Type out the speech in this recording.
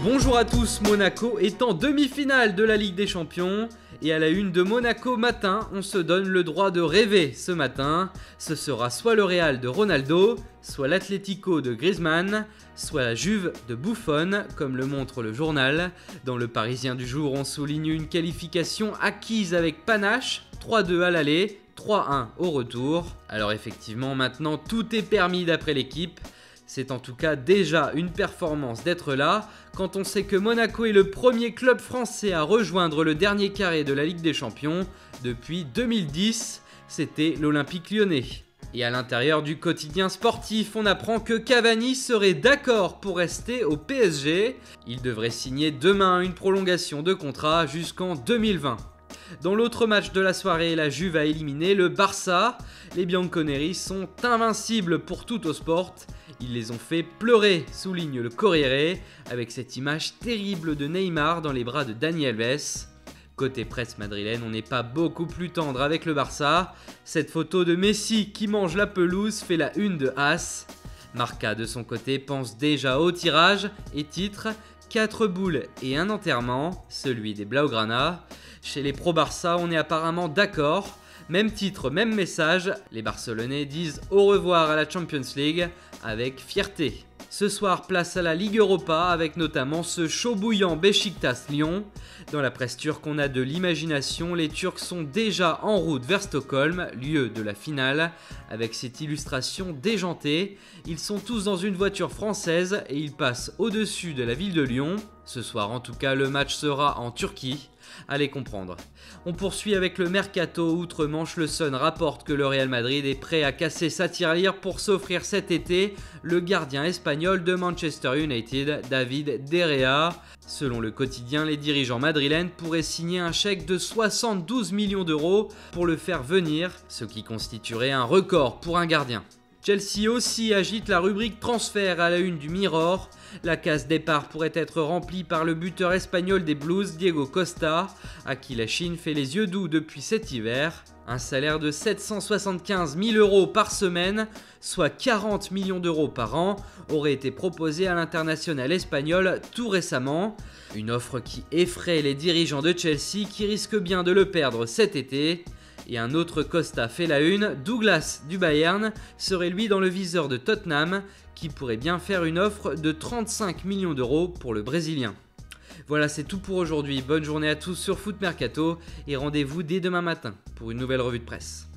Bonjour à tous, Monaco est en demi-finale de la Ligue des Champions et à la une de Monaco matin, on se donne le droit de rêver ce matin. Ce sera soit le Real de Ronaldo, soit l'Atlético de Griezmann, soit la Juve de Buffon, comme le montre le journal. Dans le Parisien du jour, on souligne une qualification acquise avec panache, 3-2 à l'aller, 3-1 au retour. Alors effectivement, maintenant tout est permis d'après l'équipe. C'est en tout cas déjà une performance d'être là, quand on sait que Monaco est le premier club français à rejoindre le dernier carré de la Ligue des Champions. Depuis 2010, c'était l'Olympique Lyonnais. Et à l'intérieur du quotidien sportif, on apprend que Cavani serait d'accord pour rester au PSG. Il devrait signer demain une prolongation de contrat jusqu'en 2020. Dans l'autre match de la soirée, la Juve a éliminé le Barça. Les Bianconeri sont invincibles pour Tuttosport. Ils les ont fait pleurer, souligne le Corriere, avec cette image terrible de Neymar dans les bras de Dani Alves. Côté presse madrilène, on n'est pas beaucoup plus tendre avec le Barça. Cette photo de Messi qui mange la pelouse fait la une de AS. Marca de son côté pense déjà au tirage et titre 4 boules et un enterrement, celui des Blaugrana. Chez les pro-Barça, on est apparemment d'accord. Même titre, même message, les Barcelonais disent au revoir à la Champions League avec fierté. Ce soir, place à la Ligue Europa avec notamment ce chaud bouillant Beşiktaş-Lyon. Dans la presse turque, on a de l'imagination, les Turcs sont déjà en route vers Stockholm, lieu de la finale, avec cette illustration déjantée. Ils sont tous dans une voiture française et ils passent au-dessus de la ville de Lyon. Ce soir en tout cas, le match sera en Turquie. Allez comprendre. On poursuit avec le Mercato. Outre-Manche, le Sun rapporte que le Real Madrid est prêt à casser sa tirelire pour s'offrir cet été le gardien espagnol de Manchester United, David De Gea. Selon le quotidien, les dirigeants madrilènes pourraient signer un chèque de 72 millions d'euros pour le faire venir, ce qui constituerait un record pour un gardien. Chelsea aussi agite la rubrique transfert à la une du Mirror. La case départ pourrait être remplie par le buteur espagnol des Blues, Diego Costa, à qui la Chine fait les yeux doux depuis cet hiver. Un salaire de 775 000 euros par semaine, soit 40 millions d'euros par an, aurait été proposé à l'international espagnol tout récemment. Une offre qui effraie les dirigeants de Chelsea qui risquent bien de le perdre cet été. Et un autre Costa fait la une, Douglas du Bayern serait lui dans le viseur de Tottenham qui pourrait bien faire une offre de 35 millions d'euros pour le Brésilien. Voilà, c'est tout pour aujourd'hui. Bonne journée à tous sur Foot Mercato et rendez-vous dès demain matin pour une nouvelle revue de presse.